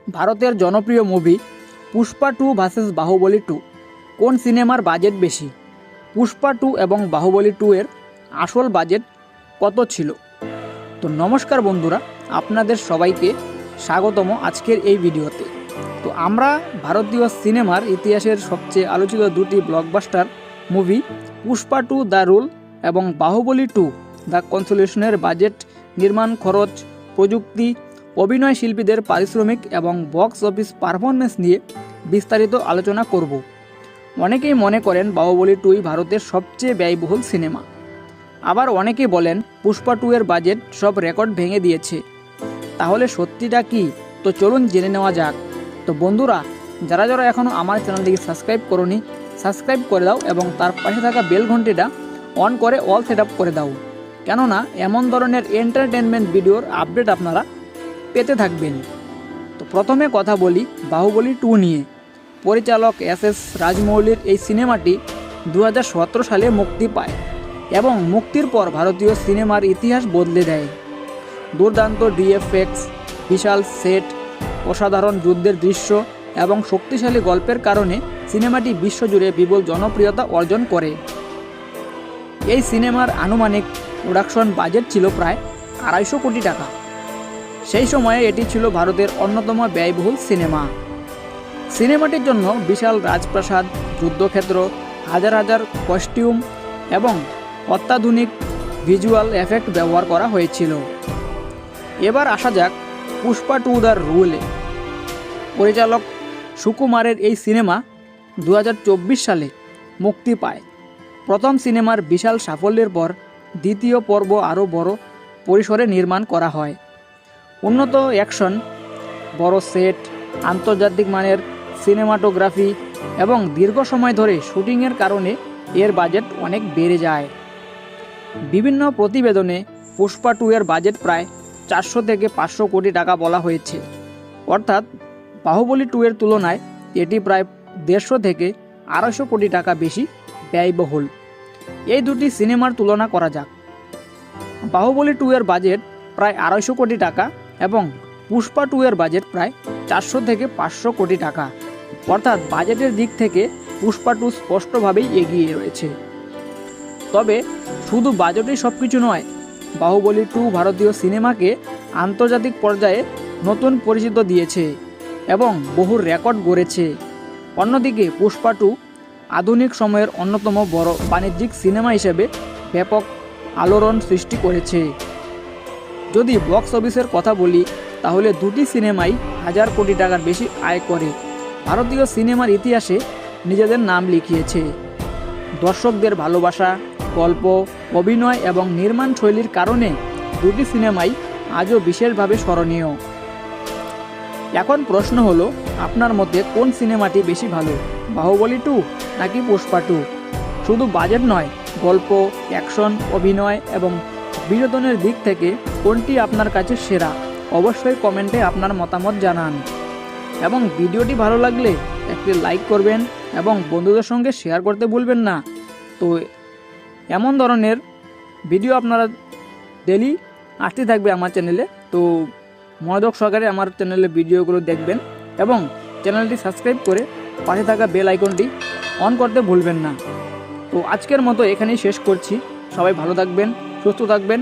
ভারতের জনপ্রিয় movie Pushpa 2 versus Baahubali 2, কোন সিনেমার বাজেট বেশি? পুষ্পা 2 এবং বাহুবলী 2 এর আসল বাজেট কত ছিল? তো নমস্কার বন্ধুরা, আপনাদের সবাইকে স্বাগতম আজকের এই ভিডিওতে। তো আমরা ভারতীয় সিনেমার ইতিহাসের সবচেয়ে আলোচিত দুটি blockbuster movie Pushpa 2 the rule এবং বাহুবলী 2 দ্য কনসোলেশনের বাজেট, নির্মাণ খরচ, প্রযুক্তি, অভিনয় শিল্পীদের পারিশ্রমিক এবং বক্স অফিস পারফরমেন্স নিয়ে বিস্তারিত আলোচনা করব। অনেকেই মনে করেন বাহুবলী 2 ভারতের সবচেয়ে ব্যয়বহুল সিনেমা। আবার অনেকে বলেন পুষ্পা 2 এর বাজেট সব রেকর্ড ভেঙে দিয়েছে। তাহলে সত্যিটা কি? তো চলুন জেনে নেওয়া যাক। তো বন্ধুরা, যারা যারা এখনও আমার চ্যানেলটিকে সাবস্ক্রাইব করোনি, সাবস্ক্রাইব করে দাও এবং তার পাশে থাকা বেল ঘন্টিটা অন করে অল সেট আপ করে দাও, কেননা এমন ধরনের এন্টারটেনমেন্ট ভিডিওর আপডেট আপনারা পেতে থাকবেন। তো প্রথমে কথা বলি বাহুবলী 2 নিয়ে। পরিচালক এস রাজমৌলির এই সিনেমাটি 2017 সালে মুক্তি পায় এবং মুক্তির পর ভারতীয় সিনেমার ইতিহাস বদলে দেয়। দুর্দান্ত ডিএফএক্স, বিশাল সেট, অসাধারণ যুদ্ধের দৃশ্য এবং শক্তিশালী গল্পের কারণে সিনেমাটি বিশ্বজুড়ে বিপুল জনপ্রিয়তা অর্জন করে। এই সিনেমার আনুমানিক প্রোডাকশন বাজেট ছিল প্রায় 250 কোটি টাকা। সেই সময়ে এটি ছিল ভারতের অন্যতম ব্যয়বহুল সিনেমাটির জন্য বিশাল রাজপ্রাসাদ, যুদ্ধক্ষেত্র, হাজার হাজার কস্টিউম এবং অত্যাধুনিক ভিজুয়াল এফেক্ট ব্যবহার করা হয়েছিল। এবার আসা যাক পুষ্পা 2 দ্য রুলে। পরিচালক সুকুমারের এই সিনেমা 2024 সালে মুক্তি পায়। প্রথম সিনেমার বিশাল সাফল্যের পর দ্বিতীয় পর্ব আরও বড় পরিসরে নির্মাণ করা হয়। উন্নত অ্যাকশন, বড় সেট, আন্তর্জাতিক মানের সিনেমাটোগ্রাফি এবং দীর্ঘ সময় ধরে শুটিংয়ের কারণে এর বাজেট অনেক বেড়ে যায়। বিভিন্ন প্রতিবেদনে পুষ্পা 2 এর বাজেট প্রায় 400 থেকে 500 কোটি টাকা বলা হয়েছে, অর্থাৎ বাহুবলী 2 এর তুলনায় এটি প্রায় 150 থেকে 250 কোটি টাকা বেশি ব্যয়বহুল। এই দুটি সিনেমার তুলনা করা যাক। বাহুবলী 2 এর বাজেট প্রায় 250 কোটি টাকা এবং পুষ্পা 2 এর বাজেট প্রায় 400 থেকে 500 কোটি টাকা, অর্থাৎ বাজেটের দিক থেকে পুষ্পা 2 স্পষ্টভাবেই এগিয়ে রয়েছে। তবে শুধু বাজেটই সব কিছু নয়, বাহুবলী 2 ভারতীয় সিনেমাকে আন্তর্জাতিক পর্যায়ে নতুন পরিচিতি দিয়েছে এবং বহু রেকর্ড গড়েছে। অন্যদিকে পুষ্পা 2 আধুনিক সময়ের অন্যতম বড় বাণিজ্যিক সিনেমা হিসেবে ব্যাপক আলোড়ন সৃষ্টি করেছে। যদি বক্স অফিসের কথা বলি, তাহলে দুটি সিনেমাই 1000 কোটি টাকার বেশি আয় করে ভারতীয় সিনেমার ইতিহাসে নিজেদের নাম লিখিয়েছে। দর্শকদের ভালোবাসা, গল্প, অভিনয় এবং নির্মাণ শৈলীর কারণে দুটি সিনেমাই আজও বিশেষভাবে স্মরণীয়। এখন প্রশ্ন হলো, আপনার মতে কোন সিনেমাটি বেশি ভালো, বাহুবলী 2 নাকি পুষ্পা 2? শুধু বাজেট নয়, গল্প, অ্যাকশন, অভিনয় এবং বিনোদনের দিক থেকে কোনটি আপনার কাছে সেরা? অবশ্যই কমেন্টে আপনার মতামত জানান এবং ভিডিওটি ভালো লাগলে একটি লাইক করবেন এবং বন্ধুদের সঙ্গে শেয়ার করতে ভুলবেন না। তো এমন ধরনের ভিডিও আপনারা ডেলি আসতে থাকবে আমার চ্যানেলে। তো মনোযোগ সহকারে আমার চ্যানেলে ভিডিওগুলো দেখবেন এবং চ্যানেলটি সাবস্ক্রাইব করে পাশে থাকা বেল আইকনটি অন করতে ভুলবেন না। তো আজকের মতো এখানেই শেষ করছি। সবাই ভালো থাকবেন, সুস্থ থাকবেন।